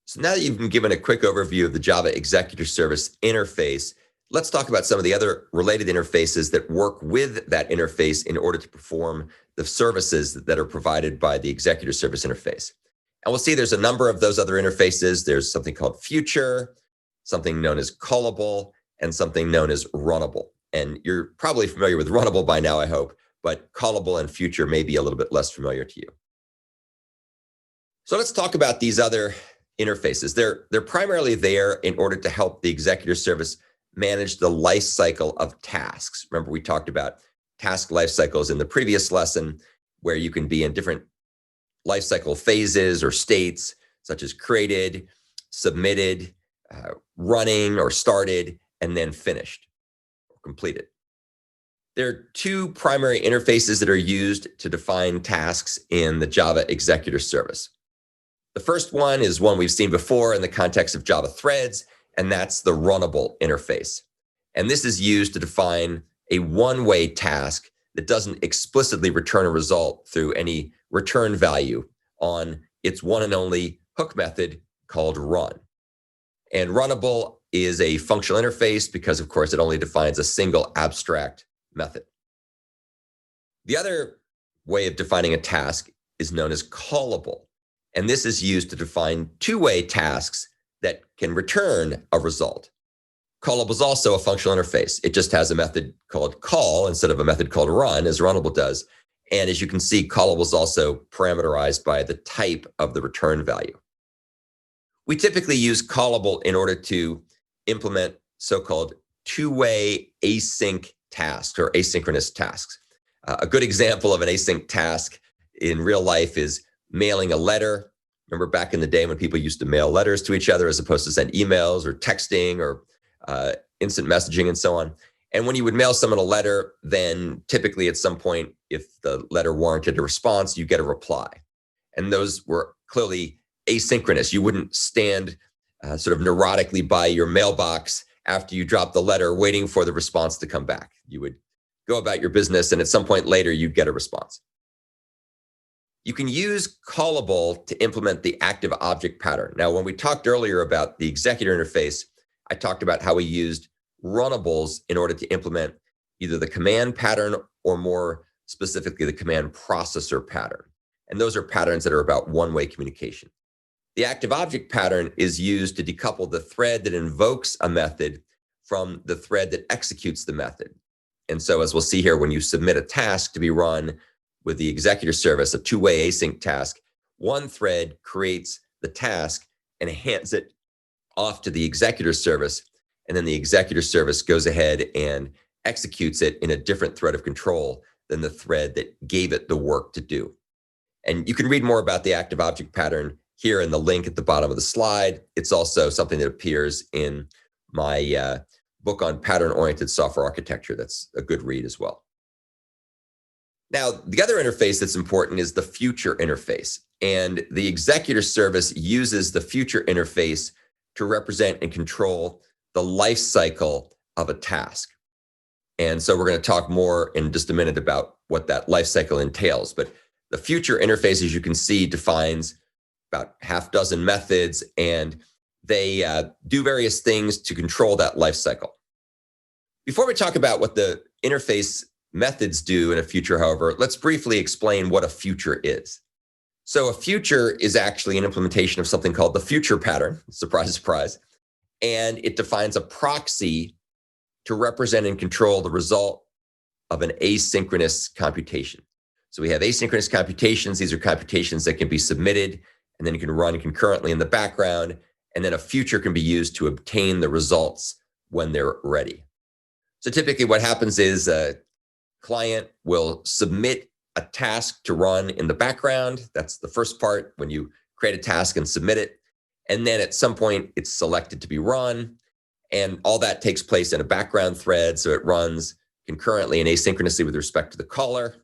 So now that you've been given a quick overview of the Java Executor Service interface, let's talk about some of the other related interfaces that work with that interface in order to perform the services that are provided by the Executor Service interface. And we'll see there's a number of those other interfaces. There's something called Future, something known as Callable, and something known as Runnable. And you're probably familiar with Runnable by now, I hope, but Callable and Future may be a little bit less familiar to you. So let's talk about these other interfaces. They're primarily there in order to help the Executor Service manage the life cycle of tasks. Remember, we talked about task life cycles in the previous lesson, where you can be in different life cycle phases or states, such as created, submitted, running or started, and then finished or completed. There are two primary interfaces that are used to define tasks in the Java Executor Service. The first one is one we've seen before in the context of Java threads, and that's the Runnable interface. And this is used to define a one-way task that doesn't explicitly return a result through any return value on its one and only hook method called run. And Runnable is a functional interface because, of course, it only defines a single abstract method. The other way of defining a task is known as Callable. And this is used to define two-way tasks that can return a result. Callable is also a functional interface. It just has a method called call instead of a method called run, as Runnable does. And as you can see, Callable is also parameterized by the type of the return value. We typically use Callable in order to implement so-called two-way async tasks or asynchronous tasks. A good example of an async task in real life is mailing a letter. Remember back in the day when people used to mail letters to each other as opposed to send emails or texting or instant messaging and so on. And when you would mail someone a letter, then typically at some point, if the letter warranted a response, you get a reply. And those were clearly asynchronous. You wouldn't stand sort of neurotically by your mailbox after you dropped the letter waiting for the response to come back. You would go about your business, and at some point later, you'd get a response. You can use Callable to implement the active object pattern. Now, when we talked earlier about the executor interface, I talked about how we used runnables in order to implement either the command pattern or more specifically the command processor pattern. And those are patterns that are about one-way communication. The active object pattern is used to decouple the thread that invokes a method from the thread that executes the method. And so as we'll see here, when you submit a task to be run with the Executor Service, a two-way async task, one thread creates the task and hands it off to the Executor Service, and then the Executor Service goes ahead and executes it in a different thread of control than the thread that gave it the work to do. And you can read more about the active object pattern here in the link at the bottom of the slide. It's also something that appears in my book on pattern-oriented software architecture. That's a good read as well. Now, the other interface that's important is the Future interface. And the Executor Service uses the Future interface to represent and control the life cycle of a task. And so we're going to talk more in just a minute about what that life cycle entails. But the Future interface, as you can see, defines about half dozen methods, and they do various things to control that life cycle. Before we talk about what the interface methods do in a future, however, let's briefly explain what a future is. So a future is actually an implementation of something called the future pattern, surprise, surprise, and it defines a proxy to represent and control the result of an asynchronous computation. So we have asynchronous computations. These are computations that can be submitted and then you can run concurrently in the background, and then a future can be used to obtain the results when they're ready. So typically what happens is client will submit a task to run in the background. That's the first part, when you create a task and submit it. And then at some point, it's selected to be run. And all that takes place in a background thread. So it runs concurrently and asynchronously with respect to the caller.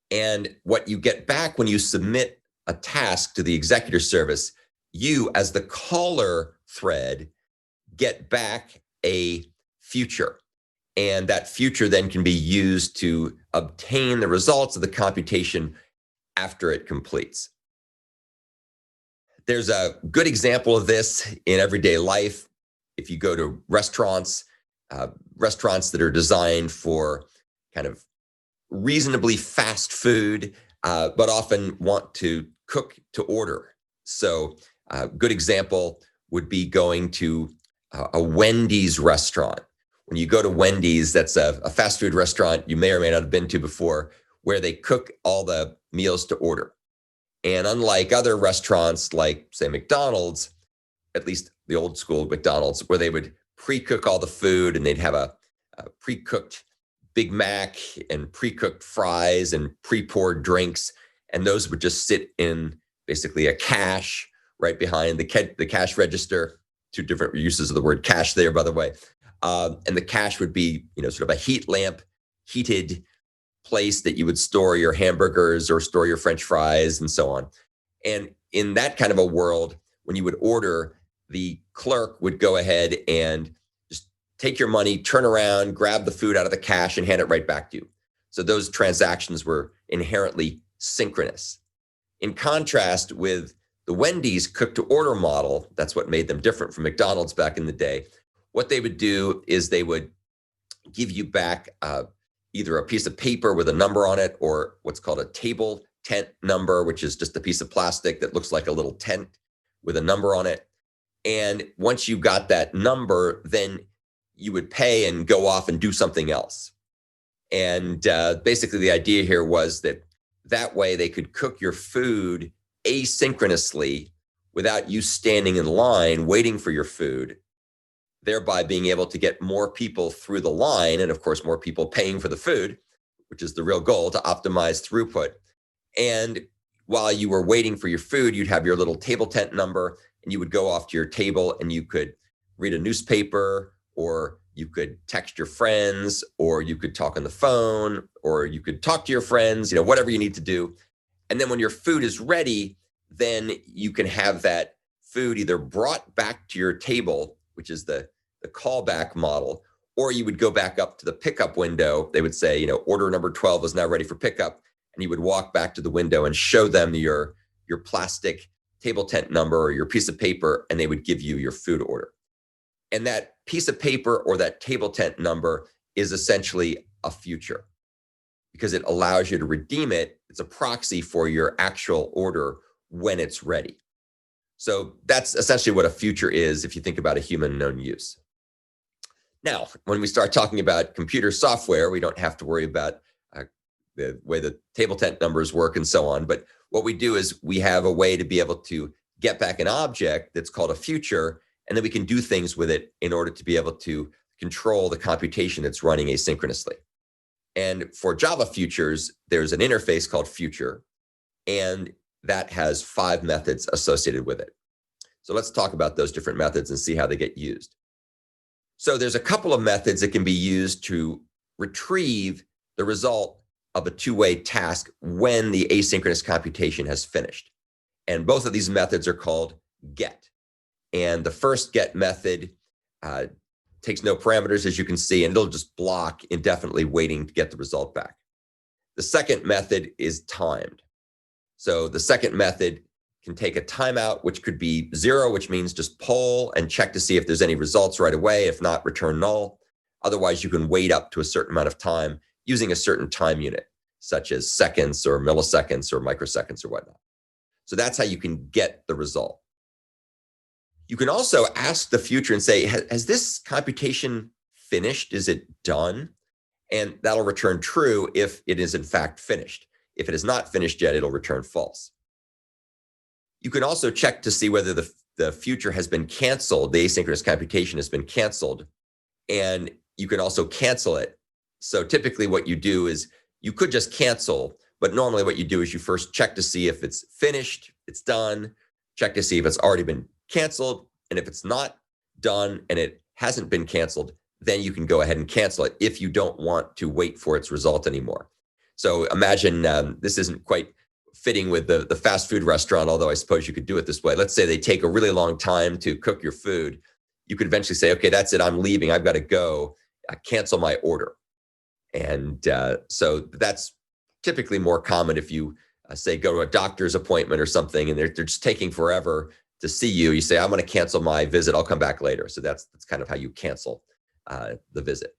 And what you get back when you submit a task to the Executor Service, you as the caller thread get back a future. And that future then can be used to obtain the results of the computation after it completes. There's a good example of this in everyday life. If you go to restaurants, restaurants that are designed for kind of reasonably fast food, but often want to cook to order. So a good example would be going to a Wendy's restaurant. When you go to Wendy's, that's a fast food restaurant you may or may not have been to before, where they cook all the meals to order. And unlike other restaurants like, say, McDonald's, at least the old school McDonald's, where they would pre-cook all the food and they'd have a pre-cooked Big Mac and pre-cooked fries and pre-poured drinks, and those would just sit in basically a cache right behind the cash register. Two different uses of the word cache there, by the way. And the cache would be, sort of a heat lamp, heated place that you would store your hamburgers or store your French fries and so on. And in that kind of a world, when you would order, the clerk would go ahead and just take your money, turn around, grab the food out of the cache and hand it right back to you. So those transactions were inherently synchronous. In contrast with the Wendy's cook to order model, that's what made them different from McDonald's back in the day. What they would do is they would give you back either a piece of paper with a number on it or what's called a table tent number, which is just a piece of plastic that looks like a little tent with a number on it. And once you got that number, then you would pay and go off and do something else. And basically the idea here was that way they could cook your food asynchronously without you standing in line waiting for your food, thereby being able to get more people through the line and, of course, more people paying for the food, which is the real goal, to optimize throughput. And while you were waiting for your food, you'd have your little table tent number and you would go off to your table and you could read a newspaper, or you could text your friends, or you could talk on the phone, or you could talk to your friends, whatever you need to do. And then when your food is ready, then you can have that food either brought back to your table, which is the callback model, or you would go back up to the pickup window. They would say, order number 12 is now ready for pickup. And you would walk back to the window and show them your plastic table tent number or your piece of paper, and they would give you your food order. And that piece of paper or that table tent number is essentially a future because it allows you to redeem it. It's a proxy for your actual order when it's ready. So that's essentially what a future is if you think about a human known use. Now, when we start talking about computer software, we don't have to worry about the way the table tent numbers work and so on. But what we do is we have a way to be able to get back an object that's called a future, and then we can do things with it in order to be able to control the computation that's running asynchronously. And for Java futures, there's an interface called future, and that has 5 methods associated with it. So let's talk about those different methods and see how they get used. So there's a couple of methods that can be used to retrieve the result of a two-way task when the asynchronous computation has finished. And both of these methods are called get. And the first get method takes no parameters, as you can see, and it'll just block indefinitely waiting to get the result back. The second method is timed. So the second method can take a timeout, which could be 0, which means just poll and check to see if there's any results right away. If not, return null. Otherwise, you can wait up to a certain amount of time using a certain time unit, such as seconds or milliseconds or microseconds or whatnot. So that's how you can get the result. You can also ask the future and say, has this computation finished? Is it done? And that'll return true if it is in fact finished. If it is not finished yet, it'll return false. You can also check to see whether the future has been canceled, the asynchronous computation has been canceled, and you can also cancel it. So typically what you do is you could just cancel, but normally what you do is you first check to see if it's finished, it's done, check to see if it's already been canceled, and if it's not done and it hasn't been canceled, then you can go ahead and cancel it if you don't want to wait for its result anymore. So imagine this isn't quite fitting with the fast food restaurant, although I suppose you could do it this way. Let's say they take a really long time to cook your food. You could eventually say, okay, that's it, I'm leaving, I've got to go, cancel my order. And so that's typically more common if you say go to a doctor's appointment or something and they're just taking forever to see you, you say, I'm going to cancel my visit. I'll come back later. So that's kind of how you cancel the visit.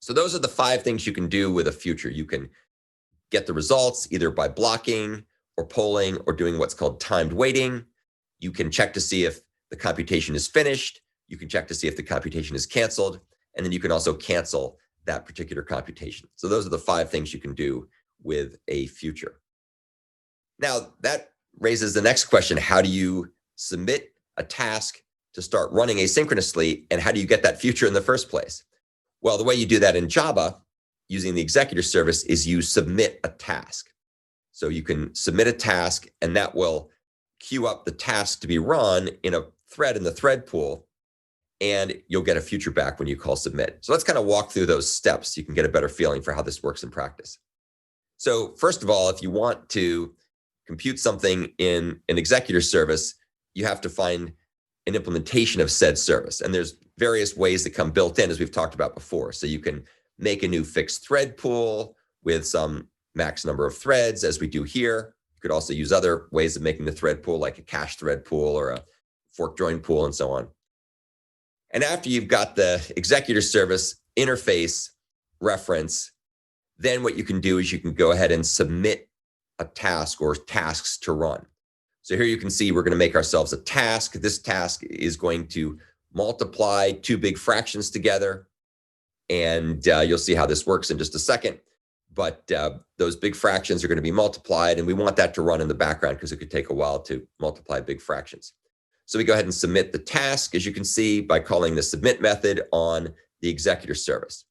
So those are the 5 things you can do with a future. You can get the results either by blocking or polling or doing what's called timed waiting. You can check to see if the computation is finished. You can check to see if the computation is canceled. And then you can also cancel that particular computation. So those are the 5 things you can do with a future. Now, that raises the next question. How do you submit a task to start running asynchronously, and how do you get that future in the first place? Well, the way you do that in Java using the executor service is you submit a task. So you can submit a task, and that will queue up the task to be run in a thread in the thread pool, and you'll get a future back when you call submit. So let's kind of walk through those steps so you can get a better feeling for how this works in practice. So first of all, if you want to compute something in an executor service, you have to find an implementation of said service. And there's various ways that come built in, as we've talked about before. So you can make a new fixed thread pool with some max number of threads, as we do here. You could also use other ways of making the thread pool, like a cache thread pool or a fork join pool and so on. And after you've got the executor service interface reference, then what you can do is you can go ahead and submit a task or tasks to run. So here you can see we're going to make ourselves a task. This task is going to multiply 2 big fractions together. And you'll see how this works in just a second. But those big fractions are going to be multiplied, and we want that to run in the background because it could take a while to multiply big fractions. So we go ahead and submit the task, as you can see, by calling the submit method on the executor service.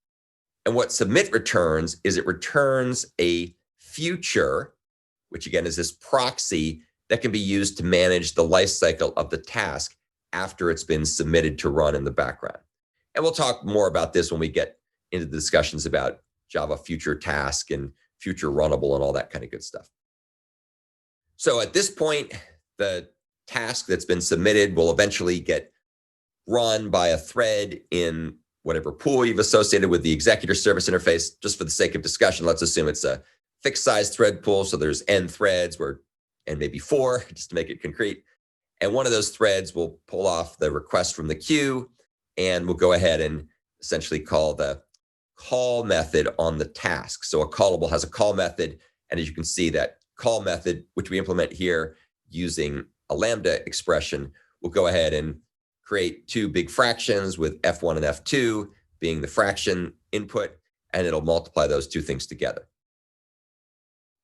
And what submit returns is it returns a future, which again is this proxy that can be used to manage the life cycle of the task after it's been submitted to run in the background. And we'll talk more about this when we get into the discussions about Java future task and future runnable and all that kind of good stuff. So at this point, the task that's been submitted will eventually get run by a thread in whatever pool you've associated with the executor service interface. Just for the sake of discussion, let's assume it's a fixed size thread pool. So there's n threads, and maybe 4, just to make it concrete. And one of those threads will pull off the request from the queue, and we'll go ahead and essentially call the call method on the task. So a callable has a call method. And as you can see, that call method, which we implement here using a lambda expression, will go ahead and create 2 big fractions with f1 and f2 being the fraction input, and it'll multiply those 2 things together.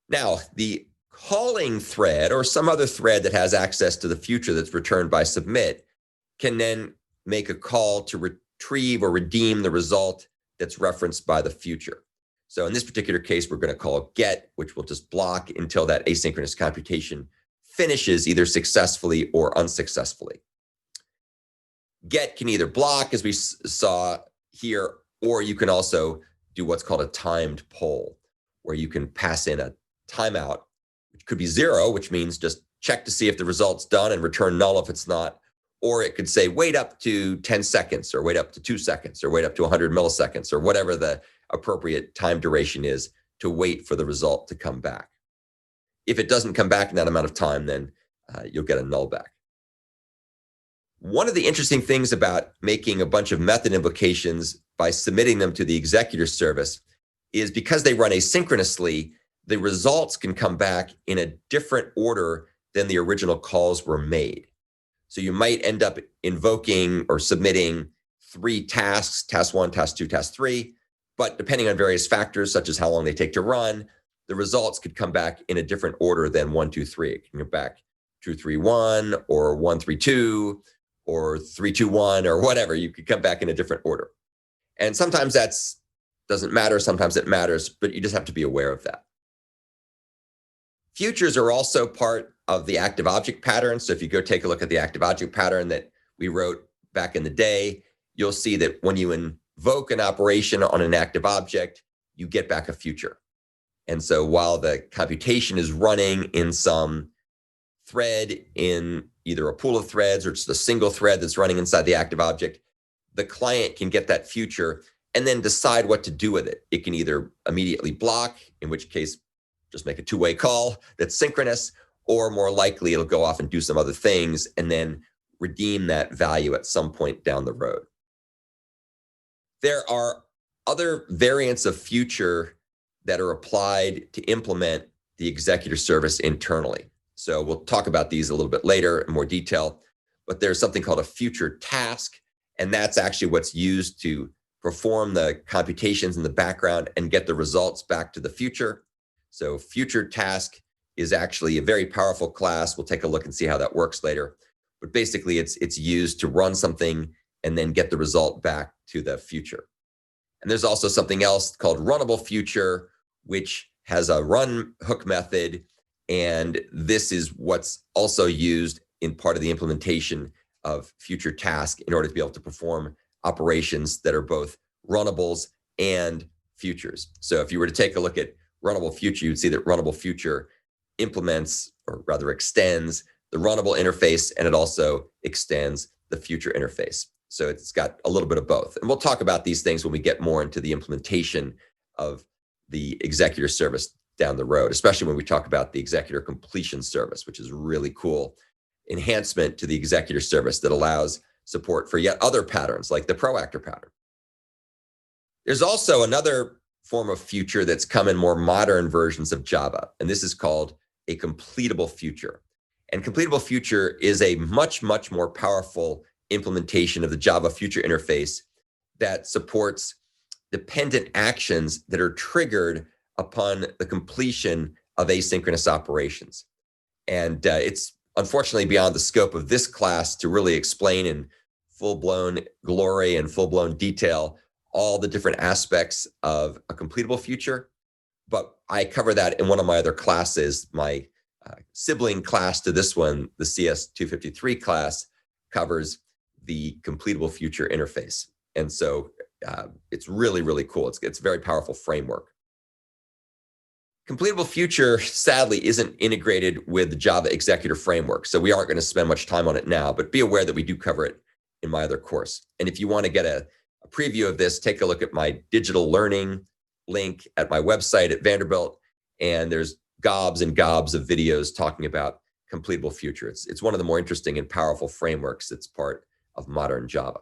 Now, the calling thread or some other thread that has access to the future that's returned by submit can then make a call to retrieve or redeem the result that's referenced by the future. So in this particular case, we're going to call get, which will just block until that asynchronous computation finishes either successfully or unsuccessfully. Get can either block, as we saw here, or you can also do what's called a timed poll, where you can pass in a timeout, which could be 0, which means just check to see if the result's done and return null if it's not. Or it could say, wait up to 10 seconds, or wait up to 2 seconds, or wait up to 100 milliseconds, or whatever the appropriate time duration is to wait for the result to come back. If it doesn't come back in that amount of time, then you'll get a null back. One of the interesting things about making a bunch of method invocations by submitting them to the executor service is because they run asynchronously, the results can come back in a different order than the original calls were made. So you might end up invoking or submitting 3 tasks, task 1, task 2, task 3, but depending on various factors, such as how long they take to run, the results could come back in a different order than 1, 2, 3. It can come back 2, 3, 1, or 1, 3, 2, or 3, 2, 1, or whatever. You could come back in a different order. And sometimes that doesn't matter. Sometimes it matters, but you just have to be aware of that. Futures are also part of the active object pattern. So if you go take a look at the active object pattern that we wrote back in the day, you'll see that when you invoke an operation on an active object, you get back a future. And so while the computation is running in some thread in either a pool of threads or just a single thread that's running inside the active object, the client can get that future and then decide what to do with it. It can either immediately block, in which case just make a 2-way call that's synchronous, or more likely it'll go off and do some other things and then redeem that value at some point down the road. There are other variants of future that are applied to implement the executor service internally. So we'll talk about these a little bit later in more detail, but there's something called a future task, and that's actually what's used to perform the computations in the background and get the results back to the future. So future task is actually a very powerful class. We'll take a look and see how that works later. But basically, it's used to run something and then get the result back to the future. And there's also something else called Runnable Future, which has a run hook method. And this is what's also used in part of the implementation of future task in order to be able to perform operations that are both runnables and futures. So if you were to take a look at Runnable Future, you'd see that Runnable Future implements, or rather extends, the runnable interface, and it also extends the future interface. So it's got a little bit of both. And we'll talk about these things when we get more into the implementation of the executor service down the road, especially when we talk about the executor completion service, which is a really cool enhancement to the executor service that allows support for yet other patterns like the proactor pattern. There's also another form of future that's come in more modern versions of Java, and this is called a completable future. And completable future is a much, much more powerful implementation of the Java future interface that supports dependent actions that are triggered upon the completion of asynchronous operations. And it's unfortunately beyond the scope of this class to really explain in full-blown glory and full-blown detail all the different aspects of a completable future. But I cover that in one of my other classes. My sibling class to this one, the CS253 class, covers the completable future interface. And so it's really, really cool. It's a very powerful framework. Completable future, sadly, isn't integrated with the Java executor framework. So we aren't going to spend much time on it now, but be aware that we do cover it in my other course. And if you want to get a preview of this, take a look at my digital learning link at my website at Vanderbilt. And there's gobs and gobs of videos talking about completable future. It's one of the more interesting and powerful frameworks that's part of modern Java.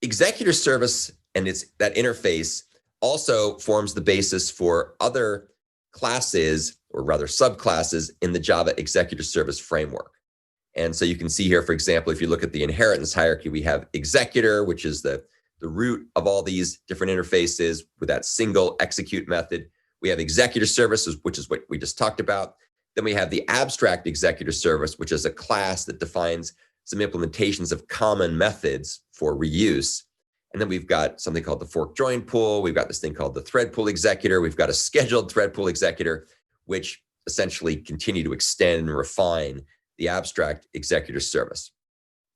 Executor service and that interface also forms the basis for other classes, or rather subclasses, in the Java executor service framework. And so you can see here, for example, if you look at the inheritance hierarchy, we have executor, which is the root of all these different interfaces with that single execute method. We have executor services, which is what we just talked about. Then we have the abstract executor service, which is a class that defines some implementations of common methods for reuse. And then we've got something called the fork join pool. We've got this thing called the thread pool executor. We've got a scheduled thread pool executor, which essentially continue to extend and refine the abstract executor service.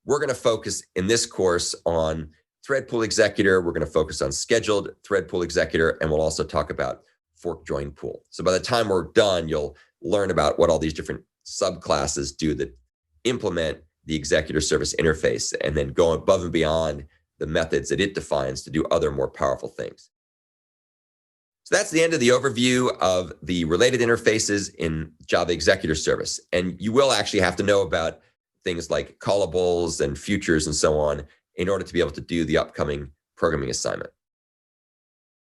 We're going to focus in this course on thread pool executor. We're going to focus on scheduled thread pool executor, and we'll also talk about fork join pool. So by the time we're done, you'll learn about what all these different subclasses do that implement the executor service interface and then go above and beyond the methods that it defines to do other more powerful things. So that's the end of the overview of the related interfaces in Java executor service. And you will actually have to know about things like callables and futures and so on in order to be able to do the upcoming programming assignment.